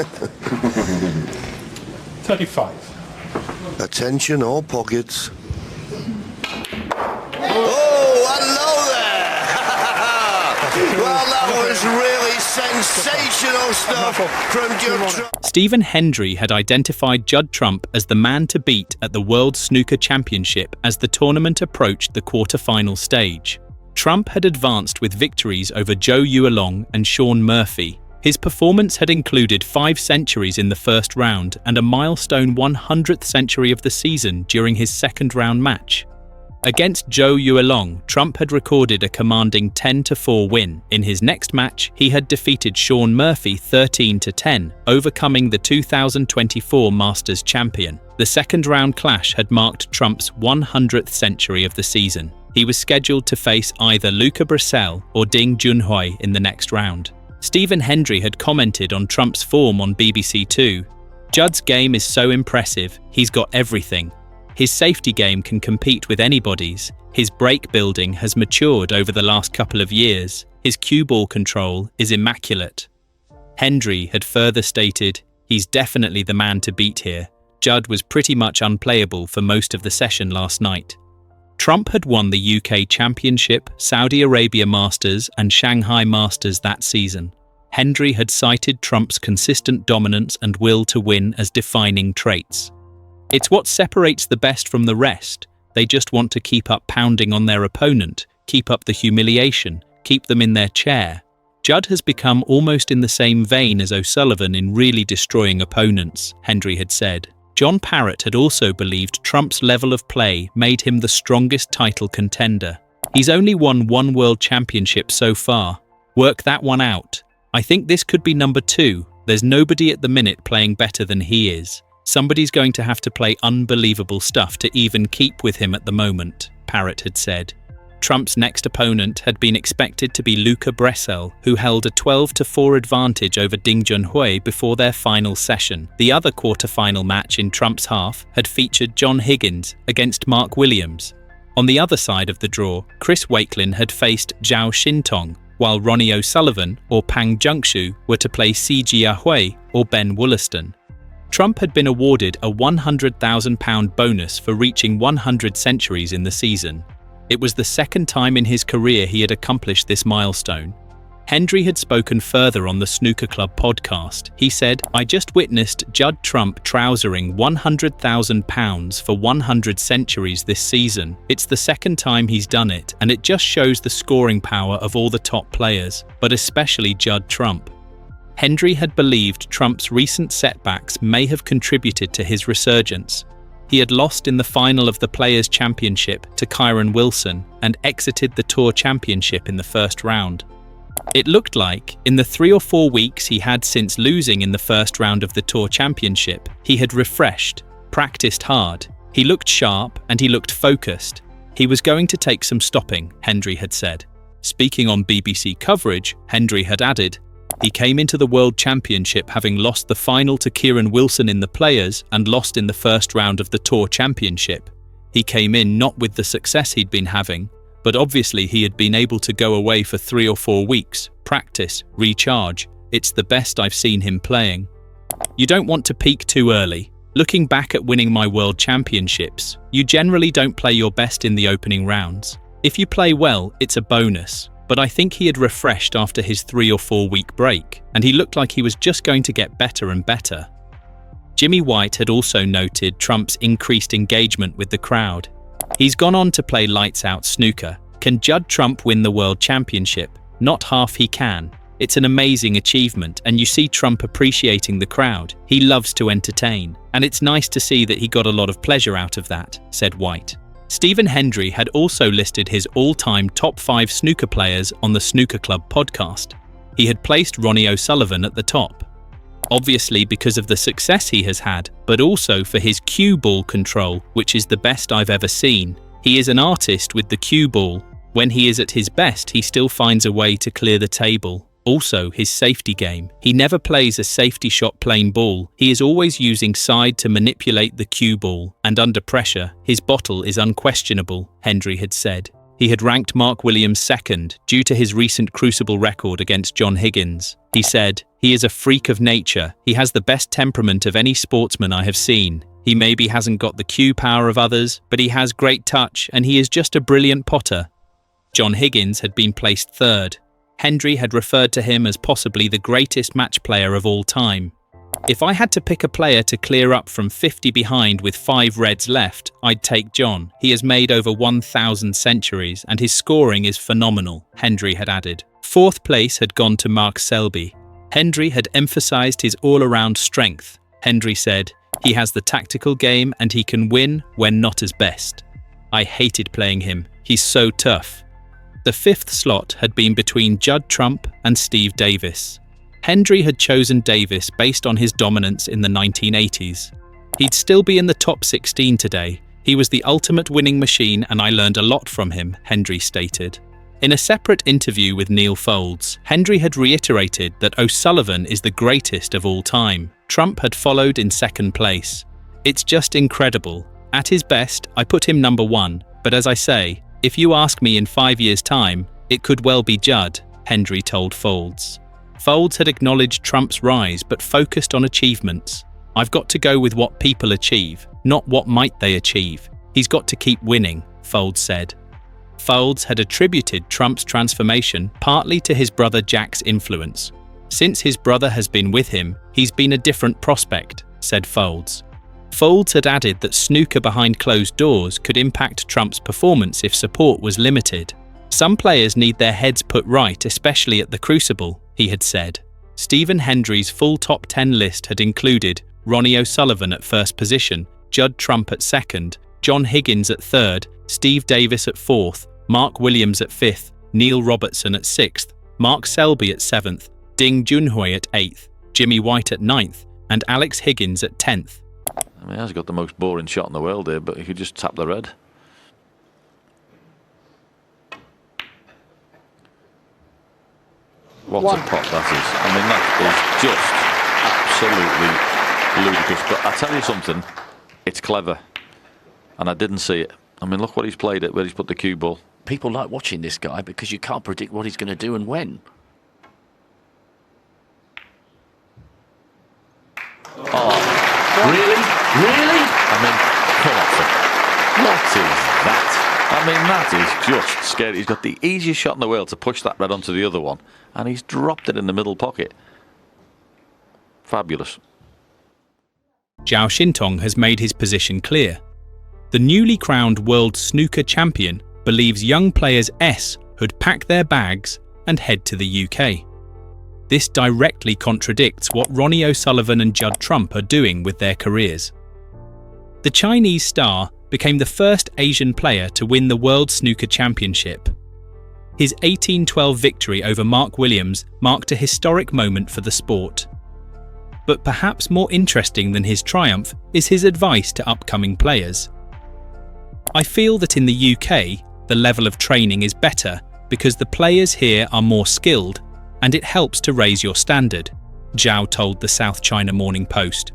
35. Attention, all pockets. Oh, hello there! Well, that was really sensational stuff from Judd Trump. Stephen Hendry had identified Judd Trump as the man to beat at the World Snooker Championship as the tournament approached the quarter-final stage. Trump had advanced with victories over Joe Yuelong and Sean Murphy. His performance had included 5 centuries in the first round and a milestone 100th century of the season during his second-round match. Against Joe Yuelong, Trump had recorded a commanding 10-4 win. In his next match, he had defeated Sean Murphy 13-10, overcoming the 2024 Masters champion. The second-round clash had marked Trump's 100th century of the season. He was scheduled to face either BOMBSHELL or Ding Junhui in the next round. Stephen Hendry had commented on Trump's form on BBC Two. Judd's game is so impressive, he's got everything. His safety game can compete with anybody's. His break building has matured over the last couple of years. His cue ball control is immaculate. Hendry had further stated, he's definitely the man to beat here. Judd was pretty much unplayable for most of the session last night. Trump had won the UK Championship, Saudi Arabia Masters and Shanghai Masters that season. Hendry had cited Trump's consistent dominance and will to win as defining traits. It's what separates the best from the rest. They just want to keep up pounding on their opponent, keep up the humiliation, keep them in their chair. Judd has become almost in the same vein as O'Sullivan in really destroying opponents, Hendry had said. John Parrott had also believed Trump's level of play made him the strongest title contender. He's only won 1 world championship so far. Work that one out. I think this could be number 2. There's nobody at the minute playing better than he is. Somebody's going to have to play unbelievable stuff to even keep with him at the moment, Parrott had said. Trump's next opponent had been expected to be BOMBSHELL, who held a 12-4 advantage over Ding Junhui before their final session. The other quarter-final match in Trump's half had featured John Higgins against Mark Williams. On the other side of the draw, Chris Wakelin had faced Zhao Xintong, while Ronnie O'Sullivan or Pang Junxu were to play Si Jiahui or Ben Wollaston. Trump had been awarded a £100,000 bonus for reaching 100 centuries in the season. It was the second time in his career he had accomplished this milestone. Hendry had spoken further on the Snooker Club podcast. He said, I just witnessed Judd Trump trousering £100,000 for 100 centuries this season. It's the second time he's done it, and it just shows the scoring power of all the top players, but especially Judd Trump. Hendry had believed Trump's recent setbacks may have contributed to his resurgence. He had lost in the final of the Players' Championship to Kyron Wilson and exited the Tour Championship in the first round. It looked like, in the 3 or 4 weeks he had since losing in the first round of the Tour Championship, he had refreshed, practiced hard, he looked sharp and he looked focused. He was going to take some stopping, Hendry had said. Speaking on BBC coverage, Hendry had added, he came into the World Championship having lost the final to Kyron Wilson in the Players and lost in the first round of the Tour Championship. He came in not with the success he'd been having, but obviously he had been able to go away for 3 or 4 weeks, practice, recharge. It's the best I've seen him playing. You don't want to peak too early. Looking back at winning my World Championships, you generally don't play your best in the opening rounds. If you play well, it's a bonus. But I think he had refreshed after his 3 or 4 week break, and he looked like he was just going to get better and better. Jimmy White had also noted Trump's increased engagement with the crowd. He's gone on to play lights-out snooker. Can Judd Trump win the World Championship? Not half he can. It's an amazing achievement, and you see Trump appreciating the crowd. He loves to entertain, and it's nice to see that he got a lot of pleasure out of that, said White. Stephen Hendry had also listed his all-time top 5 snooker players on the Snooker Club podcast. He had placed Ronnie O'Sullivan at the top. Obviously because of the success he has had, but also for his cue ball control, which is the best I've ever seen. He is an artist with the cue ball. When he is at his best, he still finds a way to clear the table. Also, his safety game. He never plays a safety shot plain ball. He is always using side to manipulate the cue ball, and under pressure, his bottle is unquestionable, Hendry had said. He had ranked Mark Williams second due to his recent Crucible record against John Higgins. He said, "He is a freak of nature. He has the best temperament of any sportsman I have seen. He maybe hasn't got the cue power of others, but he has great touch and he is just a brilliant potter." John Higgins had been placed third. Hendry had referred to him as possibly the greatest match player of all time. "If I had to pick a player to clear up from 50 behind with 5 reds left, I'd take John. He has made over 1,000 centuries and his scoring is phenomenal," Hendry had added. Fourth place had gone to Mark Selby. Hendry had emphasised his all-around strength. Hendry said, "He has the tactical game and he can win when not as best. I hated playing him. He's so tough." The fifth slot had been between Judd Trump and Steve Davis. Hendry had chosen Davis based on his dominance in the 1980s. "He'd still be in the top 16 today. He was the ultimate winning machine and I learned a lot from him," Hendry stated. In a separate interview with Neil Foulds, Hendry had reiterated that O'Sullivan is the greatest of all time. Trump had followed in second place. "It's just incredible. At his best, I put him number 1, but as I say, if you ask me in 5 years' time, it could well be Judd," Hendry told Foulds. Foulds had acknowledged Trump's rise but focused on achievements. "I've got to go with what people achieve, not what might they achieve. He's got to keep winning," Foulds said. Foulds had attributed Trump's transformation partly to his brother Jack's influence. "Since his brother has been with him, he's been a different prospect," said Foulds. Foulds had added that snooker behind closed doors could impact Trump's performance if support was limited. "Some players need their heads put right, especially at the Crucible," he had said. Stephen Hendry's full top 10 list had included Ronnie O'Sullivan at first position, Judd Trump at second, John Higgins at third, Steve Davis at fourth, Mark Williams at fifth, Neil Robertson at sixth, Mark Selby at seventh, Ding Junhui at eighth, Jimmy White at ninth, and Alex Higgins at 10th. I mean, he has got the most boring shot in the world here, but he could just tap the red. What a pot that is. I mean, that is just absolutely ludicrous. But I tell you something, it's clever. And I didn't see it. I mean, look what he's played it, where he's put the cue ball. People like watching this guy because you can't predict what he's going to do and when. Oh, really? Really? I mean, come on, sir. What is that? I mean, that is just scary. He's got the easiest shot in the world to push that red onto the other one, and he's dropped it in the middle pocket. Fabulous. Zhao Xintong has made his position clear. The newly crowned world snooker champion believes young players S should pack their bags and head to the UK. This directly contradicts what Ronnie O'Sullivan and Judd Trump are doing with their careers. The Chinese star became the first Asian player to win the World Snooker Championship. His 18-12 victory over Mark Williams marked a historic moment for the sport. But perhaps more interesting than his triumph is his advice to upcoming players. "I feel that in the UK, the level of training is better because the players here are more skilled and it helps to raise your standard," Zhao told the South China Morning Post.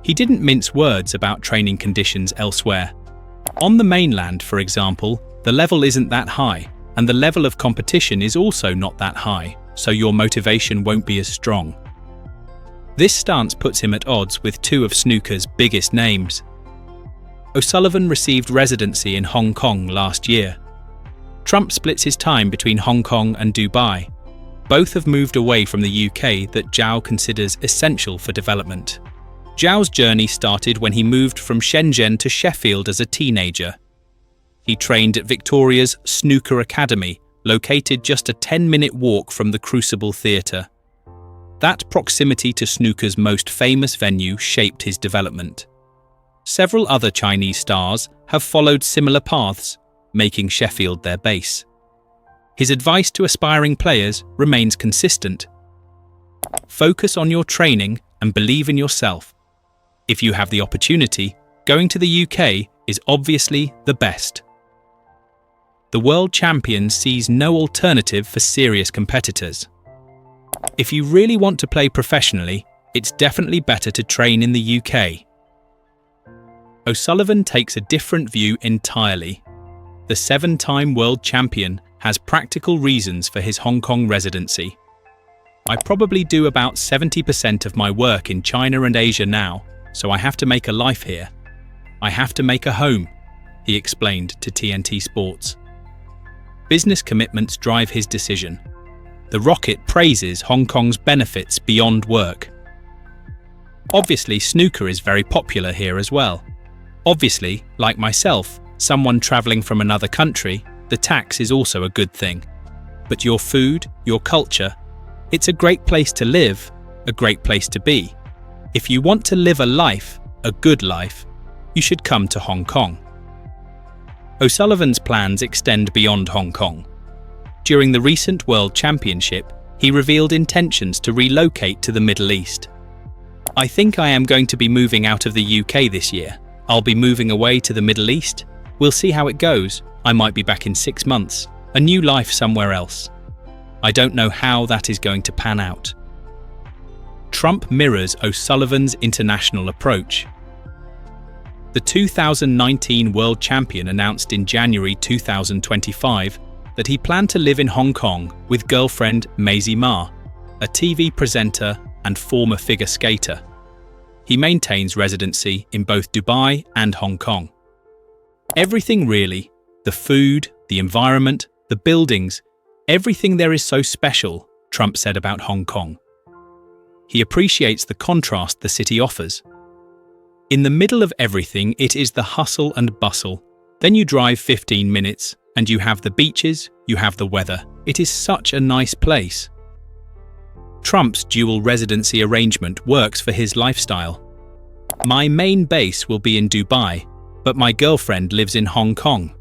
He didn't mince words about training conditions elsewhere. On the mainland, for example, the level isn't that high, and the level of competition is also not that high, so your motivation won't be as strong. This stance puts him at odds with two of snooker's biggest names. O'Sullivan received residency in Hong Kong last year. Trump splits his time between Hong Kong and Dubai. Both have moved away from the UK that Zhao considers essential for development. Zhao's journey started when he moved from Shenzhen to Sheffield as a teenager. He trained at Victoria's Snooker Academy, located just a 10-minute walk from the Crucible Theatre. That proximity to snooker's most famous venue shaped his development. Several other Chinese stars have followed similar paths, making Sheffield their base. His advice to aspiring players remains consistent. Focus on your training and believe in yourself. If you have the opportunity, going to the UK is obviously the best. The world champion sees no alternative for serious competitors. If you really want to play professionally, it's definitely better to train in the UK. O'Sullivan takes a different view entirely. the 7-time world champion has practical reasons for his Hong Kong residency. I probably do about 70% of my work in China and Asia now, so I have to make a life here. I have to make a home, he explained to TNT Sports. Business commitments drive his decision. The Rocket praises Hong Kong's benefits beyond work. Obviously, snooker is very popular here as well. Obviously, like myself, someone traveling from another country, the tax is also a good thing. But your food, your culture, it's a great place to live, a great place to be. If you want to live a life, a good life, you should come to Hong Kong. O'Sullivan's plans extend beyond Hong Kong. During the recent World Championship, he revealed intentions to relocate to the Middle East. I think I am going to be moving out of the UK this year. I'll be moving away to the Middle East. We'll see how it goes. I might be back in 6 months. A new life somewhere else. I don't know how that is going to pan out. Trump mirrors O'Sullivan's international approach. The 2019 world champion announced in January 2025 that he planned to live in Hong Kong with girlfriend Maisie Ma, a TV presenter and former figure skater. He maintains residency in both Dubai and Hong Kong. Everything really, the food, the environment, the buildings, everything there is so special, Trump said about Hong Kong. He appreciates the contrast the city offers. In the middle of everything, it is the hustle and bustle. Then you drive 15 minutes and you have the beaches, you have the weather. It is such a nice place. Trump's dual residency arrangement works for his lifestyle. My main base will be in Dubai, but my girlfriend lives in Hong Kong.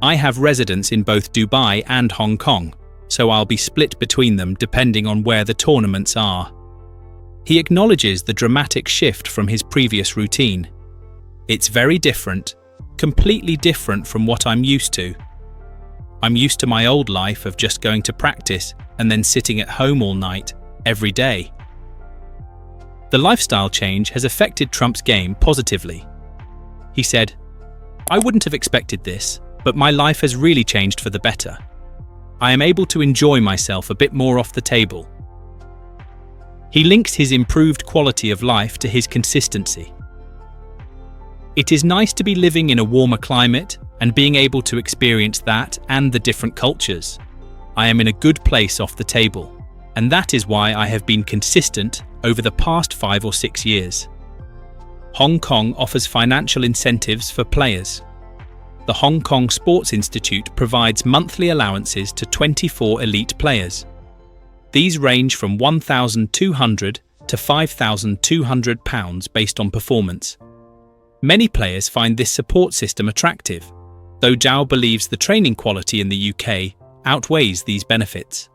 I have residence in both Dubai and Hong Kong, so I'll be split between them depending on where the tournaments are. He acknowledges the dramatic shift from his previous routine. It's very different, completely different from what I'm used to. I'm used to my old life of just going to practice and then sitting at home all night, every day. The lifestyle change has affected Trump's game positively. He said, "I wouldn't have expected this, but my life has really changed for the better. I am able to enjoy myself a bit more off the table." He links his improved quality of life to his consistency. It is nice to be living in a warmer climate and being able to experience that and the different cultures. I am in a good place off the table, and that is why I have been consistent over the past 5 or 6 years. Hong Kong offers financial incentives for players. The Hong Kong Sports Institute provides monthly allowances to 24 elite players. These range from £1,200 to £5,200 based on performance. Many players find this support system attractive, though Zhao believes the training quality in the UK outweighs these benefits.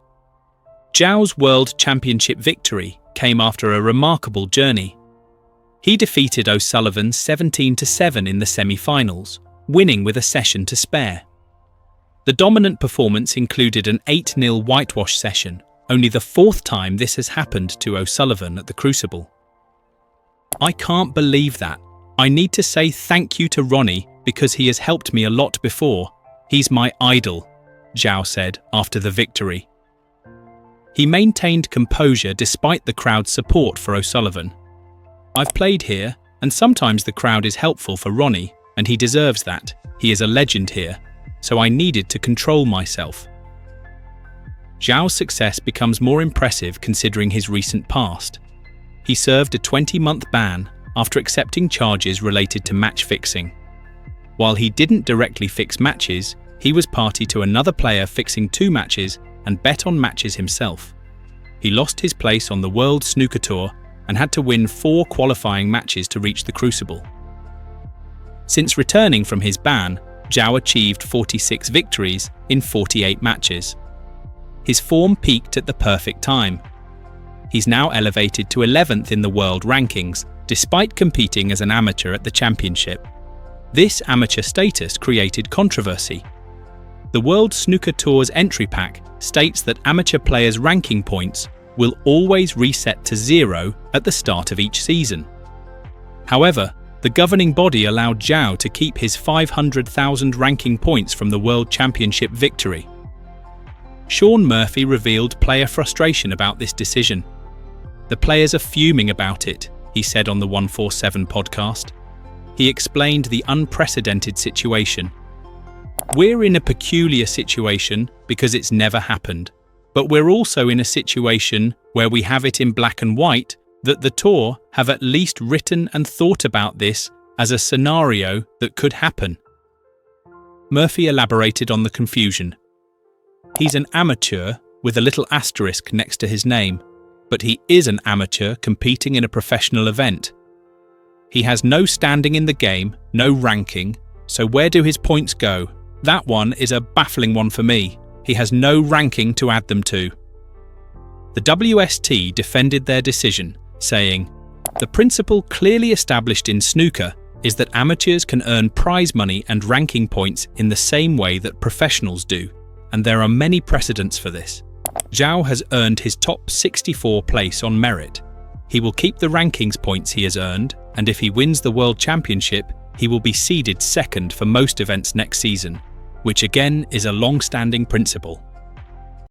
Zhao's World Championship victory came after a remarkable journey. He defeated O'Sullivan 17-7 in the semi-finals, winning with a session to spare. The dominant performance included an 8-0 whitewash session, only the 4th time this has happened to O'Sullivan at the Crucible. "I can't believe that. I need to say thank you to Ronnie because he has helped me a lot before. He's my idol," Zhao said after the victory. He maintained composure despite the crowd's support for O'Sullivan. "I've played here, and sometimes the crowd is helpful for Ronnie, and he deserves that. He is a legend here, so I needed to control myself." Zhao's success becomes more impressive considering his recent past. He served a 20-month ban after accepting charges related to match fixing. While he didn't directly fix matches, he was party to another player fixing 2 matches and bet on matches himself. He lost his place on the World Snooker Tour and had to win 4 qualifying matches to reach the Crucible. Since returning from his ban, Zhao achieved 46 victories in 48 matches. His form peaked at the perfect time. He's now elevated to 11th in the world rankings, despite competing as an amateur at the championship. This amateur status created controversy. The World Snooker Tour's entry pack states that amateur players' ranking points will always reset to 0 at the start of each season. However, The governing body allowed Zhao to keep his 500,000 ranking points from the World Championship victory. Shaun Murphy revealed player frustration about this decision. "The players are fuming about it," he said on the 147 podcast. He explained the unprecedented situation. "We're in a peculiar situation because it's never happened, but we're also in a situation where we have it in black and white that the tour have at least written and thought about this as a scenario that could happen." Murphy elaborated on the confusion. "He's an amateur with a little asterisk next to his name, but he is an amateur competing in a professional event. He has no standing in the game, no ranking, so where do his points go? That one is a baffling one for me. He has no ranking to add them to." The WST defended their decision, saying, "The principle clearly established in snooker is that amateurs can earn prize money and ranking points in the same way that professionals do, and there are many precedents for this. Zhao has earned his top 64 place on merit. He will keep the rankings points he has earned, and if he wins the World Championship, he will be seeded second for most events next season, which again is a long-standing principle."